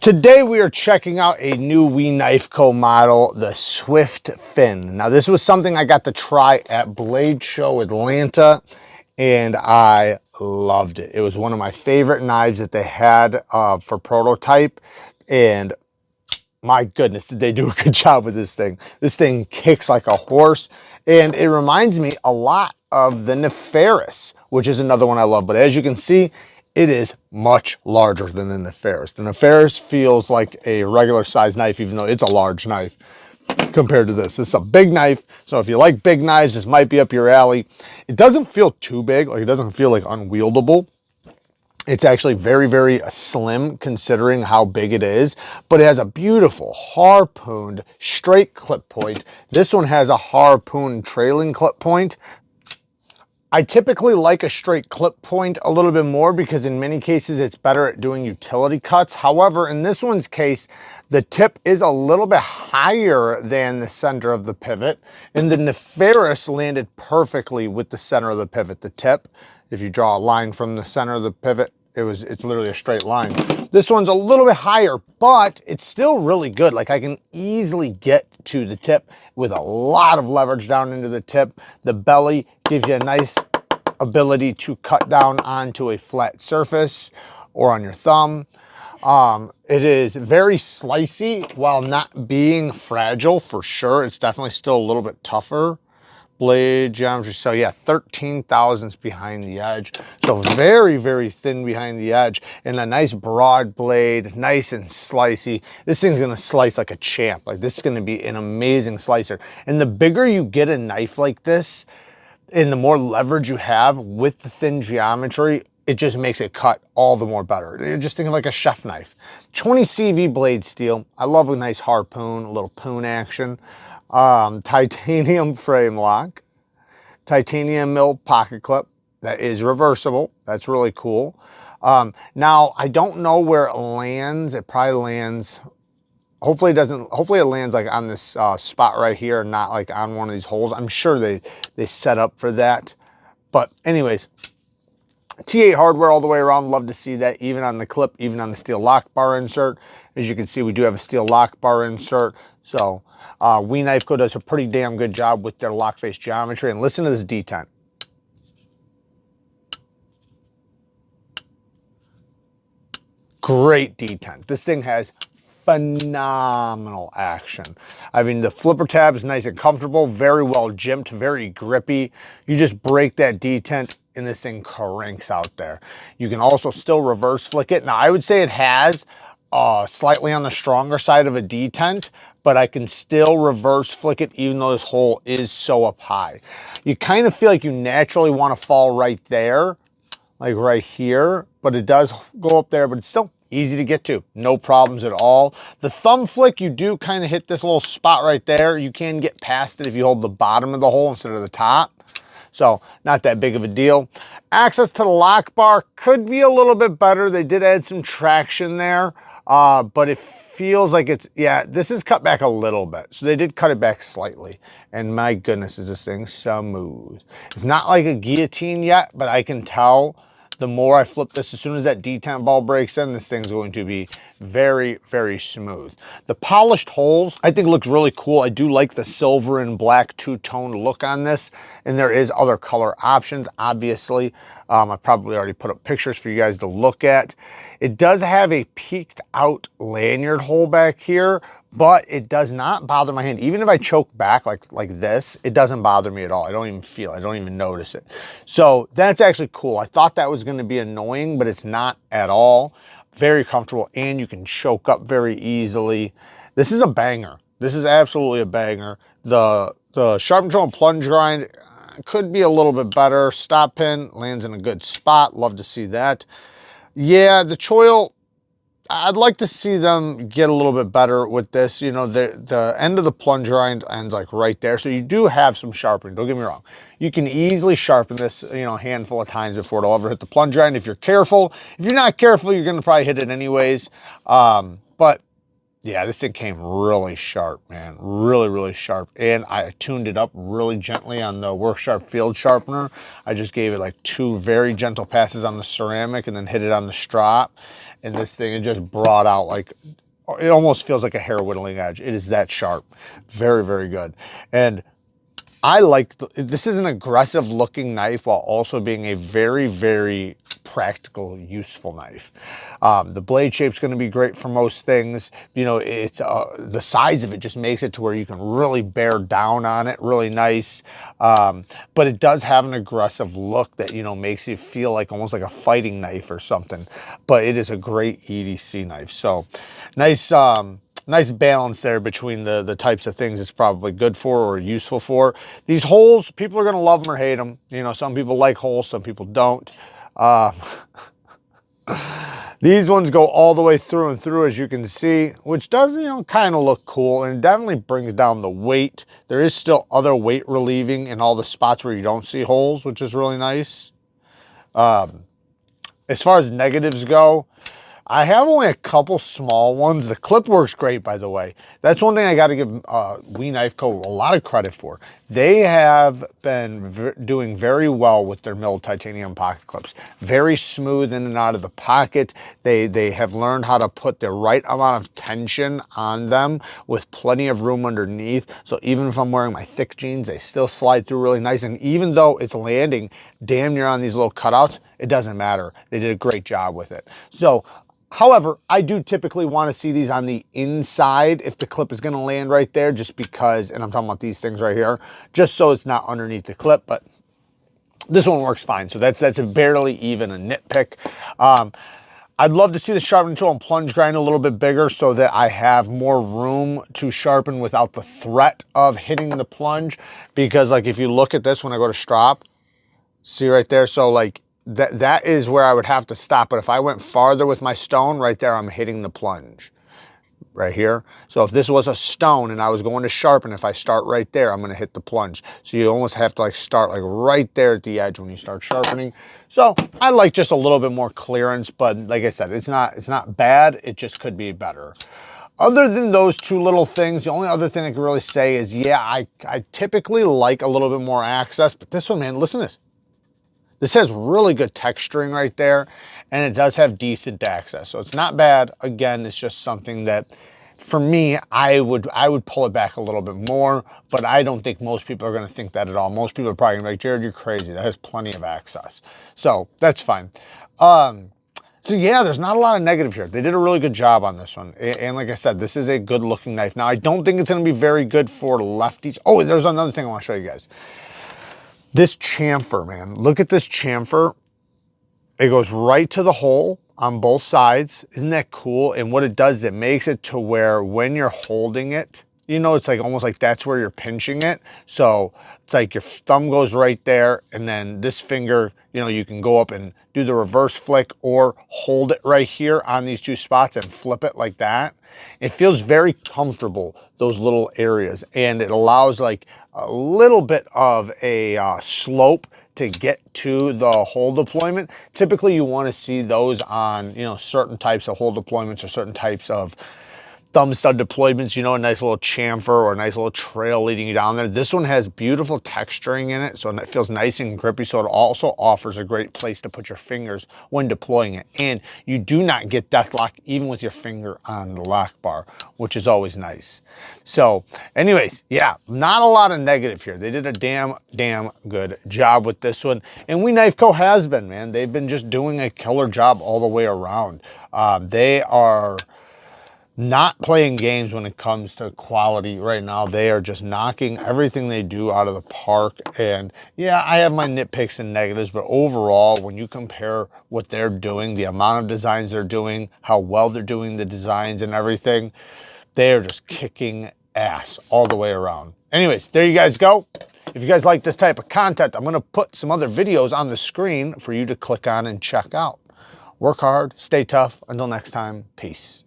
Today we are checking out a new We Knife Co model, the SWIFTFIN. Now this was something I got to try at Blade Show Atlanta and I loved it. It was one of my favorite knives that they had for prototype, and my goodness, did they do a good job with this thing. This thing kicks like a horse, and it reminds me a lot of the Neeves, which is another one I love. But as you can see, it is much larger than the Neeves. The Neeves feels like a regular size knife, even though it's a large knife compared to this. This is a big knife, so if you like big knives, this might be up your alley. It doesn't feel too big, like it doesn't feel like unwieldable. It's actually very, very slim considering how big it is, but it has a beautiful harpooned straight clip point. This one has a harpoon trailing clip point. I typically like a straight clip point a little bit more because in many cases it's better at doing utility cuts. However, in this one's case, the tip is a little bit higher than the center of the pivot, and the Neeves landed perfectly with the center of the pivot. The tip, if you draw a line from the center of the pivot, it's literally a straight line. This one's a little bit higher, but it's still really good. Like I can easily get to the tip with a lot of leverage down into the tip. The belly gives you a nice ability to cut down onto a flat surface or on your thumb. It is very slicey while not being fragile for sure. It's definitely still a little bit tougher. Blade geometry, so yeah, 13 thousandths behind the edge, so very, very thin behind the edge, and a nice broad blade, nice and slicey. This thing's gonna slice like a champ. Like this is gonna be an amazing slicer. And the bigger you get a knife like this, and the more leverage you have with the thin geometry, it just makes it cut all the more better. You're just thinking like a chef knife. 20 CV blade steel. I love a nice harpoon, a little poon action. Titanium frame lock, titanium mill pocket clip that is reversible. That's really cool. Now I don't know where it lands. It probably lands, hopefully it lands like on this spot right here, not like on one of these holes. I'm sure they set up for that. But anyways, T8 hardware all the way around. Love to see that, even on the clip, even on the steel lock bar insert. As you can see, we do have a steel lock bar insert. So We Knife Co does a pretty damn good job with their lock face geometry. And listen to this detent. Great detent. This thing has phenomenal action. I mean, the flipper tab is nice and comfortable, very well jimped, very grippy. You just break that detent and this thing cranks out there. You can also still reverse flick it. Now, I would say it has slightly on the stronger side of a detent, but I can still reverse flick it even though this hole is so up high. You kind of feel like you naturally want to fall right there, like right here, but it does go up there, but it's still easy to get to, no problems at all. The thumb flick, you do kind of hit this little spot right there. You can get past it if you hold the bottom of the hole instead of the top. So not that big of a deal. Access to the lock bar could be a little bit better. They did add some traction there, but it feels like it's, yeah, this is cut back a little bit. So they did cut it back slightly. And my goodness, is this thing smooth. It's not like a guillotine yet, but I can tell the more I flip this, as soon as that detent ball breaks in, this thing's going to be very, very smooth. The polished holes, I think, looks really cool. I do like the silver and black two-tone look on this, and there is other color options, obviously. I probably already put up pictures for you guys to look at. It does have a peaked out lanyard hole back here, but it does not bother my hand. Even if I choke back like this, it doesn't bother me at all. I don't even feel it. I don't even notice it. So that's actually cool. I thought that was going to be annoying, but it's not at all. Very comfortable, and you can choke up very easily. This is a banger. This is absolutely a banger. The sharp control and plunge grind could be a little bit better. Stop pin lands in a good spot. Love to see that. Yeah, the choil, I'd like to see them get a little bit better with this. You know, the end of the plunge grind ends like right there. So you do have some sharpening, don't get me wrong. You can easily sharpen this, you know, a handful of times before it'll ever hit the plunge grind if you're careful. If you're not careful, you're gonna probably hit it anyways. But Yeah, this thing came really sharp, man. Really, really sharp. And I tuned it up really gently on the Work Sharp Field Sharpener. I just gave it like 2 very gentle passes on the ceramic and then hit it on the strop. And this thing, it just brought out like, it almost feels like a hair whittling edge. It is that sharp. Very, very good. And I like, this is an aggressive looking knife while also being a very, very practical, useful knife. The blade shape's going to be great for most things. You know, it's the size of it just makes it to where you can really bear down on it really nice. But it does have an aggressive look that, you know, makes you feel like almost like a fighting knife or something. But it is a great EDC knife. So nice, nice balance there between the types of things it's probably good for or useful for. These holes, people are going to love them or hate them. You know, some people like holes, some people don't. These ones go all the way through and through, as you can see, which does, you know, kind of look cool, and it definitely brings down the weight. There is still other weight relieving in all the spots where you don't see holes, which is really nice. As far as negatives go, I have only a couple small ones. The clip works great, by the way. That's one thing I got to give WE Knife Co. a lot of credit for. They have been doing very well with their milled titanium pocket clips. Very smooth in and out of the pocket. They have learned how to put the right amount of tension on them with plenty of room underneath. So even if I'm wearing my thick jeans, they still slide through really nice. And even though it's landing damn near on these little cutouts, it doesn't matter. They did a great job with it. So, however, I do typically want to see these on the inside if the clip is going to land right there, just because, and I'm talking about these things right here, just so it's not underneath the clip, but this one works fine. So that's barely even a nitpick. I'd love to see the sharpening tool and plunge grind a little bit bigger so that I have more room to sharpen without the threat of hitting the plunge, because like if you look at this when I go to strop, see right there, so like that is where I would have to stop. But if I went farther with my stone, right there, I'm hitting the plunge right here. So if this was a stone and I was going to sharpen, if I start right there, I'm going to hit the plunge. So you almost have to like start like right there at the edge when you start sharpening. So I like just a little bit more clearance, but like I said, it's not bad. It just could be better. Other than those 2 little things, the only other thing I can really say is, yeah, I typically like a little bit more access, but this one, man, listen to this. This has really good texturing right there, and it does have decent access. So it's not bad. Again, it's just something that, for me, I would pull it back a little bit more, but I don't think most people are going to think that at all. Most people are probably going to be like, Jared, you're crazy. That has plenty of access. So that's fine. So yeah, there's not a lot of negative here. They did a really good job on this one. And like I said, this is a good looking knife. Now, I don't think it's going to be very good for lefties. Oh, there's another thing I want to show you guys. This chamfer, man, look at this chamfer. It goes right to the hole on both sides. Isn't that cool? And what it does, it makes it to where when you're holding it, you know, it's like almost like that's where you're pinching it. So it's like your thumb goes right there, and then this finger, you know, you can go up and do the reverse flick or hold it right here on these 2 spots and flip it like that. It feels very comfortable, those little areas, and it allows like a little bit of a slope to get to the hole deployment. Typically you want to see those on, you know, certain types of hole deployments or certain types of thumb stud deployments, you know, a nice little chamfer or a nice little trail leading you down there. This one has beautiful texturing in it, so it feels nice and grippy. So it also offers a great place to put your fingers when deploying it. And you do not get death lock even with your finger on the lock bar, which is always nice. So anyways, yeah, not a lot of negative here. They did a damn good job with this one. And WE Knife Co. has been, man. They've been just doing a killer job all the way around. They are not playing games when it comes to quality right now. They are just knocking everything they do out of the park. And yeah, I have my nitpicks and negatives, but overall, when you compare what they're doing, the amount of designs they're doing, how well they're doing the designs and everything, they are just kicking ass all the way around. Anyways, there you guys go. If you guys like this type of content, I'm going to put some other videos on the screen for you to click on and check out. Work hard, stay tough. Until next time, peace.